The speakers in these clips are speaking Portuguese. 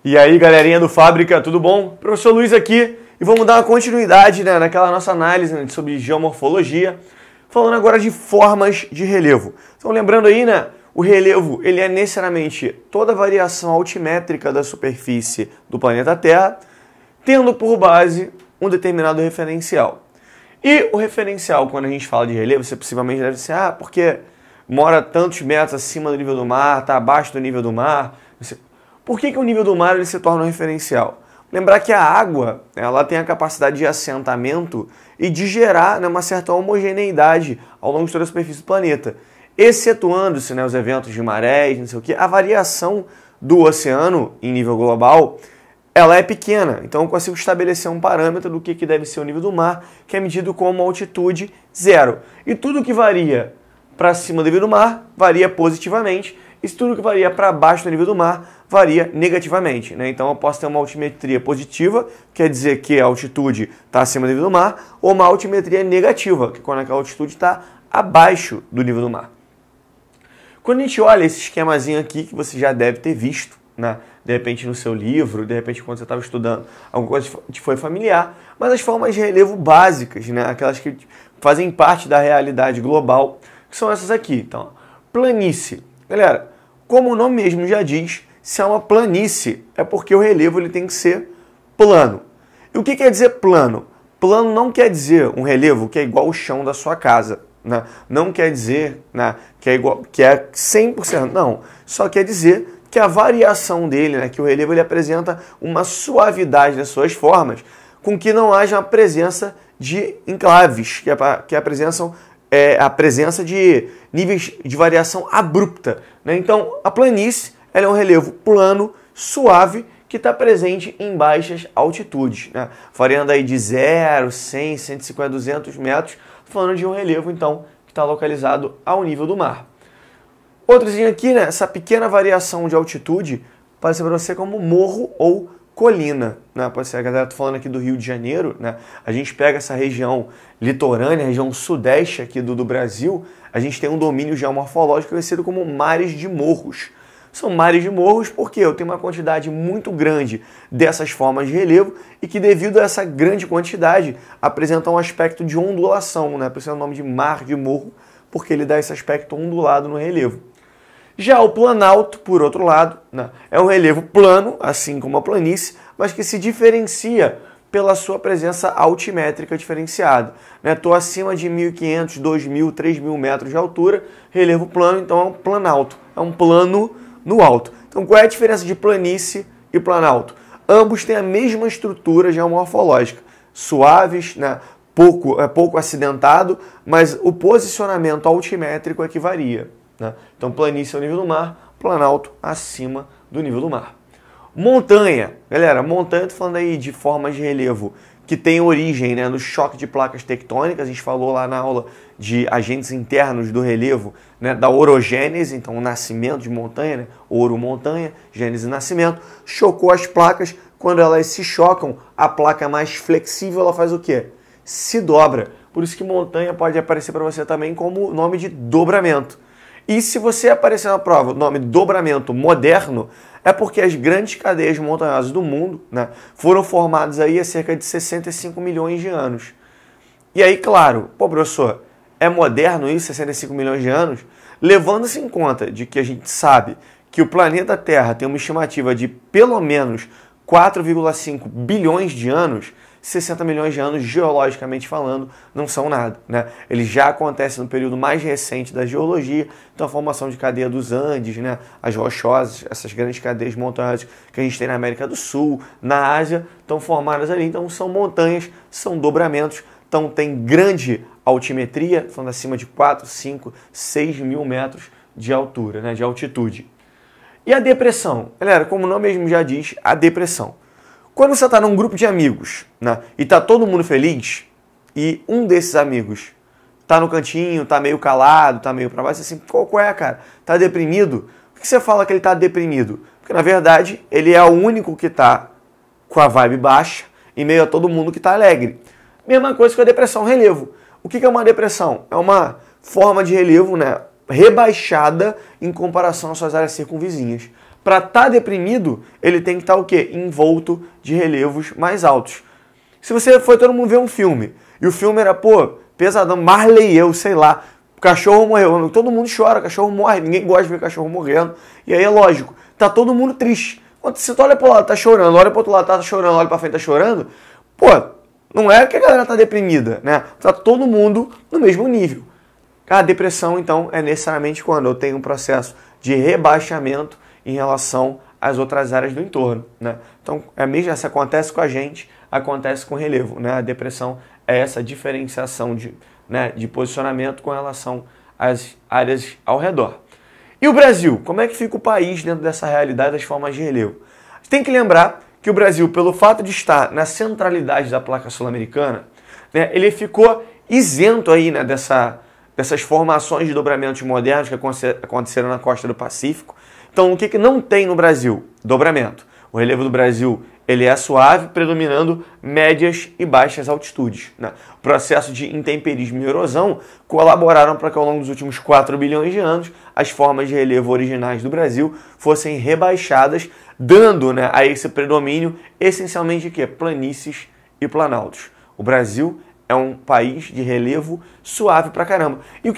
E aí, galerinha do Fábrica, tudo bom? Professor Luiz aqui e vamos dar uma continuidade, naquela nossa análise, sobre geomorfologia, falando agora de formas de relevo. Então, lembrando aí, o relevo ele é necessariamente toda variação altimétrica da superfície do planeta Terra, tendo por base um determinado referencial. E o referencial, quando a gente fala de relevo, você possivelmente deve ser, porque mora tantos metros acima do nível do mar, está abaixo do nível do mar. Por que o nível do mar ele se torna um referencial? Lembrar que a água ela tem a capacidade de assentamento e de gerar uma certa homogeneidade ao longo de toda a superfície do planeta. Excetuando-se os eventos de marés, não sei o que, a variação do oceano em nível global ela é pequena. Então eu consigo estabelecer um parâmetro do que deve ser o nível do mar, que é medido como altitude zero. E tudo que varia para cima do nível do mar varia positivamente, e tudo que varia para baixo do nível do mar varia negativamente. Então eu posso ter uma altimetria positiva, quer dizer que a altitude está acima do nível do mar, ou uma altimetria negativa, que é quando a altitude está abaixo do nível do mar. Quando a gente olha esse esquemazinho aqui, que você já deve ter visto, de repente no seu livro, de repente quando você estava estudando, alguma coisa te foi familiar, mas as formas de relevo básicas, aquelas que fazem parte da realidade global, que são essas aqui. Então, planície. Galera, como o nome mesmo já diz, se é uma planície, é porque o relevo ele tem que ser plano. E o que quer dizer plano? Plano não quer dizer um relevo que é igual ao chão da sua casa. Não quer dizer que é 100%, não. Só quer dizer que a variação dele, que o relevo ele apresenta uma suavidade nas suas formas, com que não haja a presença de enclaves, que apresentam a presença de níveis de variação abrupta. Então, a planície ela é um relevo plano, suave, que está presente em baixas altitudes, variando aí de 0, 100, 150, 200 metros, falando de um relevo, então, que está localizado ao nível do mar. Outrozinho aqui, essa pequena variação de altitude pode ser para você como morro ou colina. Pode ser, a galera tá falando aqui do Rio de Janeiro, a gente pega essa região litorânea, região sudeste aqui do Brasil, a gente tem um domínio geomorfológico conhecido como mares de morros. São mares de morros porque eu tenho uma quantidade muito grande dessas formas de relevo e que devido a essa grande quantidade apresentam um aspecto de ondulação, por isso é o nome de mar de morro, porque ele dá esse aspecto ondulado no relevo. Já o planalto, por outro lado, é um relevo plano, assim como a planície, mas que se diferencia pela sua presença altimétrica diferenciada. Estou acima de 1.500, 2.000, 3.000 metros de altura, relevo plano, então é um planalto, é um plano no alto. Então qual é a diferença de planície e planalto? Ambos têm a mesma estrutura geomorfológica, suaves, pouco acidentado, mas o posicionamento altimétrico é que varia. Então, planície é o nível do mar, planalto acima do nível do mar. Montanha. Galera, montanha, estou falando aí de formas de relevo que tem origem no choque de placas tectônicas. A gente falou lá na aula de agentes internos do relevo, da orogênese, então o nascimento de montanha, oro-montanha, gênese e nascimento. Chocou as placas, quando elas se chocam, a placa mais flexível ela faz o quê? Se dobra. Por isso que montanha pode aparecer para você também como nome de dobramento. E se você aparecer na prova o nome dobramento moderno, é porque as grandes cadeias montanhosas do mundo foram formadas aí há cerca de 65 milhões de anos. E aí, claro, professor, é moderno isso, 65 milhões de anos? Levando-se em conta de que a gente sabe que o planeta Terra tem uma estimativa de pelo menos 4,5 bilhões de anos, 60 milhões de anos, geologicamente falando, não são nada. Eles já acontecem no período mais recente da geologia, então a formação de cadeia dos Andes, as rochosas, essas grandes cadeias montanhosas que a gente tem na América do Sul, na Ásia, estão formadas ali, então são montanhas, são dobramentos, então tem grande altimetria, falando acima de 4, 5, 6 mil metros de altura, de altitude. E a depressão? Galera, como o nome mesmo já diz, a depressão. Quando você está num grupo de amigos e está todo mundo feliz e um desses amigos está no cantinho, está meio calado, está meio para baixo, assim, qual é, cara? Está deprimido? Por que você fala que ele está deprimido? Porque, na verdade, ele é o único que está com a vibe baixa em meio a todo mundo que está alegre. Mesma coisa com a depressão, relevo. O que é uma depressão? É uma forma de relevo rebaixada em comparação às suas áreas circunvizinhas. Para estar deprimido, ele tem que estar o quê? Envolto de relevos mais altos. Se você foi todo mundo ver um filme, e o filme era, pô, pesadão, Marley e eu, sei lá, o cachorro morreu, todo mundo chora, o cachorro morre, ninguém gosta de ver o cachorro morrendo, e aí é lógico, tá todo mundo triste. Quando você olha pro lado, tá chorando, olha pro outro lado, tá chorando, olha pra frente, tá chorando, pô, não é que a galera tá deprimida, né? Tá todo mundo no mesmo nível. A depressão, então, é necessariamente quando eu tenho um processo de rebaixamento em relação às outras áreas do entorno, né? Então, é mesmo, se acontece com a gente, acontece com o relevo, né? A depressão é essa diferenciação de posicionamento com relação às áreas ao redor. E o Brasil? Como é que fica o país dentro dessa realidade das formas de relevo? Você tem que lembrar que o Brasil, pelo fato de estar na centralidade da placa sul-americana, né, ele ficou isento aí, né, dessas formações de dobramentos modernos que aconteceram na costa do Pacífico. Então, o que não tem no Brasil? Dobramento. O relevo do Brasil ele é suave, predominando médias e baixas altitudes, né? O processo de intemperismo e erosão colaboraram para que ao longo dos últimos 4 bilhões de anos as formas de relevo originais do Brasil fossem rebaixadas, dando, né, a esse predomínio essencialmente de planícies e planaltos. O Brasil é um país de relevo suave pra caramba. E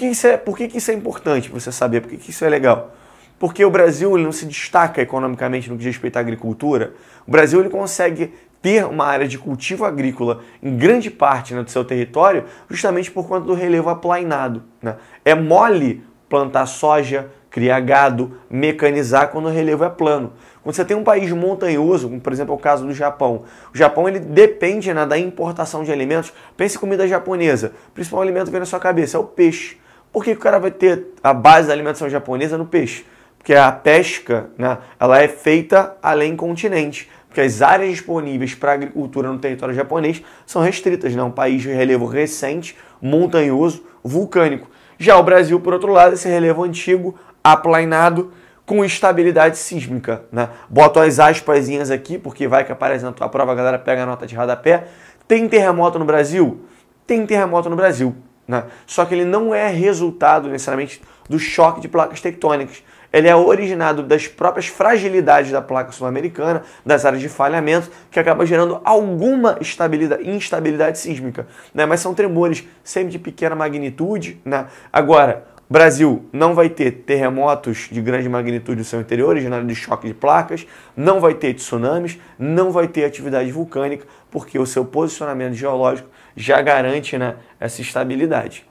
por que isso é importante para você saber? Por que isso é legal? Porque o Brasil ele não se destaca economicamente no que diz respeito à agricultura. O Brasil ele consegue ter uma área de cultivo agrícola em grande parte, né, do seu território justamente por conta do relevo aplainado, né? É mole plantar soja, criar gado, mecanizar quando o relevo é plano. Quando você tem um país montanhoso, como por exemplo é o caso do Japão, o Japão ele depende, né, da importação de alimentos. Pense em comida japonesa, o principal alimento que vem na sua cabeça é o peixe. Por que o cara vai ter a base da alimentação japonesa no peixe? Porque a pesca, né, ela é feita além continente, porque as áreas disponíveis para agricultura no território japonês são restritas, né? Um país de relevo recente, montanhoso, vulcânico. Já o Brasil, por outro lado, esse relevo antigo, aplainado, com estabilidade sísmica, né? Boto as aspasinhas aqui, porque vai que aparece na tua prova, a galera pega a nota de rodapé. Tem terremoto no Brasil? Tem terremoto no Brasil, né? Só que ele não é resultado necessariamente do choque de placas tectônicas. Ele é originado das próprias fragilidades da placa sul-americana, das áreas de falhamento, que acaba gerando alguma instabilidade sísmica, né? Mas são tremores sempre de pequena magnitude, né? Agora, o Brasil não vai ter terremotos de grande magnitude no seu interior, originado de choque de placas, não vai ter tsunamis, não vai ter atividade vulcânica, porque o seu posicionamento geológico já garante, né, essa estabilidade.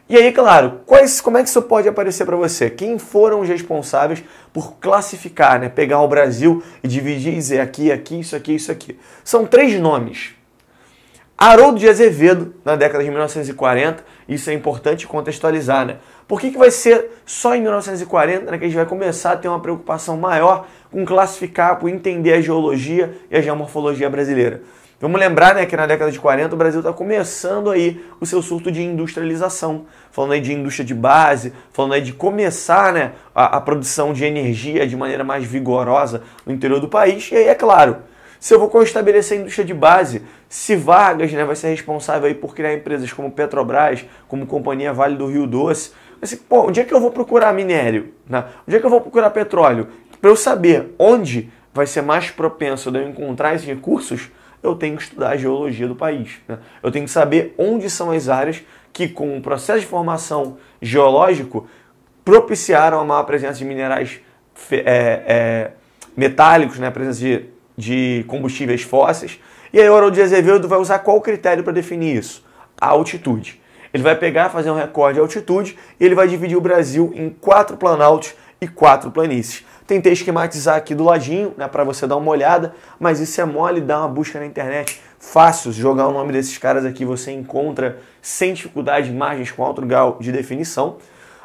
E aí, claro, como é que isso pode aparecer para você? Quem foram os responsáveis por classificar, né, pegar o Brasil e dividir e dizer aqui, isso aqui, isso aqui? São 3 nomes. Haroldo de Azevedo, na década de 1940, isso é importante contextualizar, né? Por que vai ser só em 1940, né, que a gente vai começar a ter uma preocupação maior com classificar, por entender a geologia e a geomorfologia brasileira? Vamos lembrar, né, que na década de 40 o Brasil está começando aí o seu surto de industrialização, falando aí de indústria de base, falando aí de começar, né, a produção de energia de maneira mais vigorosa no interior do país. E aí, é claro, se eu vou estabelecer a indústria de base, se Vargas, né, vai ser responsável aí por criar empresas como Petrobras, como Companhia Vale do Rio Doce, assim, pô, onde é que eu vou procurar minério? Né? Onde é que eu vou procurar petróleo? Para eu saber onde vai ser mais propenso de eu encontrar esses recursos, eu tenho que estudar a geologia do país, né? Eu tenho que saber onde são as áreas que, com o processo de formação geológico, propiciaram a maior presença de minerais metálicos, né? A presença de combustíveis fósseis. E aí o Haroldo de Azevedo vai usar qual critério para definir isso? A altitude. Ele vai pegar, fazer um recorde de altitude e ele vai dividir o Brasil em 4 planaltos e 4 planícies. Tentei esquematizar aqui do ladinho, né, para você dar uma olhada, mas isso é mole, dá uma busca na internet. Fácil, jogar o nome desses caras aqui você encontra sem dificuldade imagens com alto grau de definição.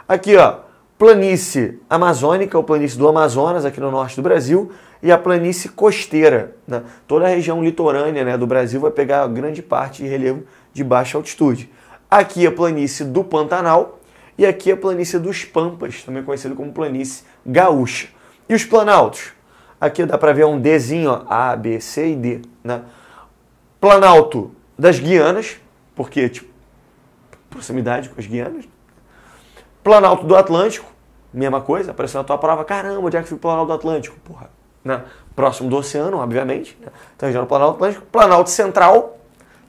Aqui, ó, planície amazônica, ou planície do Amazonas, aqui no norte do Brasil, e a planície costeira, né? Toda a região litorânea, né, do Brasil vai pegar grande parte de relevo de baixa altitude. Aqui a planície do Pantanal e aqui a planície dos Pampas, também conhecido como planície gaúcha. E os planaltos? Aqui dá para ver um Dzinho, ó, A, B, C e D, né? Planalto das Guianas, porque, tipo, proximidade com as Guianas. Planalto do Atlântico, mesma coisa, apareceu na tua prova, caramba, onde é que fica o Planalto Atlântico? Porra, né? Próximo do oceano, obviamente, né? Então, região do Planalto Atlântico, Planalto Central,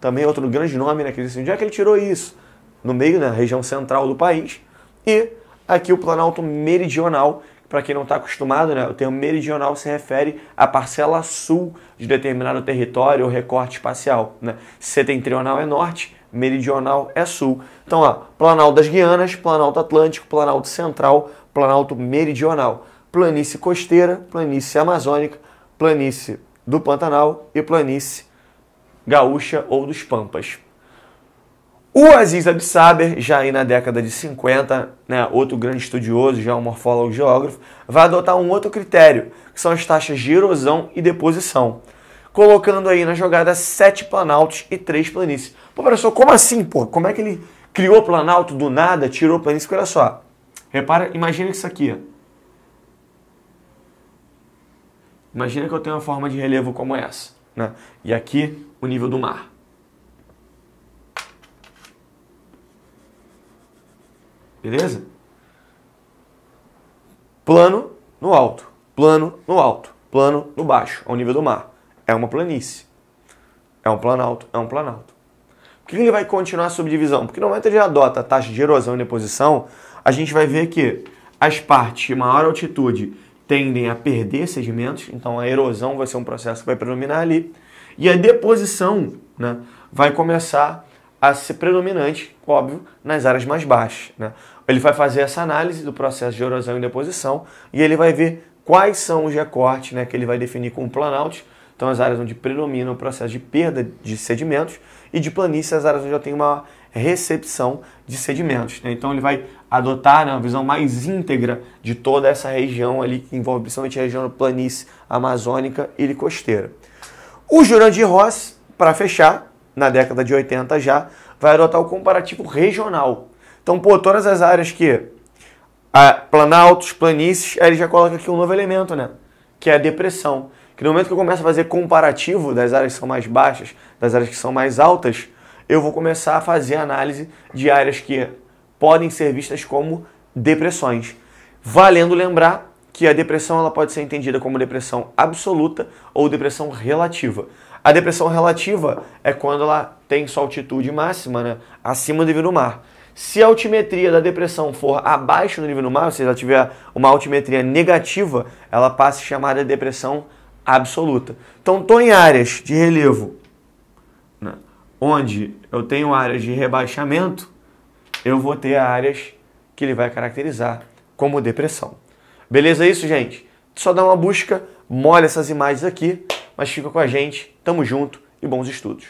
também outro grande nome, né? Que onde é que ele tirou isso? No meio, na região central do país. E aqui o Planalto Meridional, para quem não está acostumado, né? O termo meridional se refere à parcela sul de determinado território ou recorte espacial, né? Setentrional é norte, meridional é sul. Então, ó, Planalto das Guianas, Planalto Atlântico, Planalto Central, Planalto Meridional, planície costeira, planície amazônica, planície do Pantanal e planície gaúcha ou dos Pampas. O Aziz Absaber, já aí na década de 50, né, outro grande estudioso, geomorfólogo e geógrafo, vai adotar um outro critério, que são as taxas de erosão e deposição, colocando aí na jogada 7 planaltos e 3 planícies. Pô, professor, como assim, pô? Como é que ele criou planalto do nada, tirou planície? Olha só, repara, imagina isso aqui. Imagina que eu tenho uma forma de relevo como essa, né? E aqui o nível do mar. Beleza? Plano no alto, plano no alto, plano no baixo, ao nível do mar. É uma planície. É um planalto, é um planalto. Por que ele vai continuar a subdivisão? Porque no momento que ele adota a taxa de erosão e deposição, a gente vai ver que as partes de maior altitude tendem a perder sedimentos, então a erosão vai ser um processo que vai predominar ali, e a deposição, né, vai começar a ser predominante, óbvio, nas áreas mais baixas, né? Ele vai fazer essa análise do processo de erosão e deposição e ele vai ver quais são os recortes, né, que ele vai definir como planaltos. Então, as áreas onde predomina o processo de perda de sedimentos e de planície, as áreas onde já tem uma recepção de sedimentos, né? Então, ele vai adotar, né, uma visão mais íntegra de toda essa região ali, que envolve principalmente a região planície amazônica e costeira. O Jurandir Ross, para fechar, na década de 80 já, vai adotar o comparativo regional. Então, pô, todas as áreas que planaltos, planícies, aí ele já coloca aqui um novo elemento, né? Que é a depressão. Que no momento que eu começo a fazer comparativo das áreas que são mais baixas, das áreas que são mais altas, eu vou começar a fazer análise de áreas que podem ser vistas como depressões. Valendo lembrar que a depressão ela pode ser entendida como depressão absoluta ou depressão relativa. A depressão relativa é quando ela tem sua altitude máxima, né, acima do nível do mar. Se a altimetria da depressão for abaixo do nível do mar, ou seja, ela tiver uma altimetria negativa, ela passa a ser chamada de depressão absoluta. Então, estou em áreas de relevo, né, onde eu tenho áreas de rebaixamento, eu vou ter áreas que ele vai caracterizar como depressão. Beleza isso, gente? Só dá uma busca, molha essas imagens aqui, mas fica com a gente, tamo junto e bons estudos.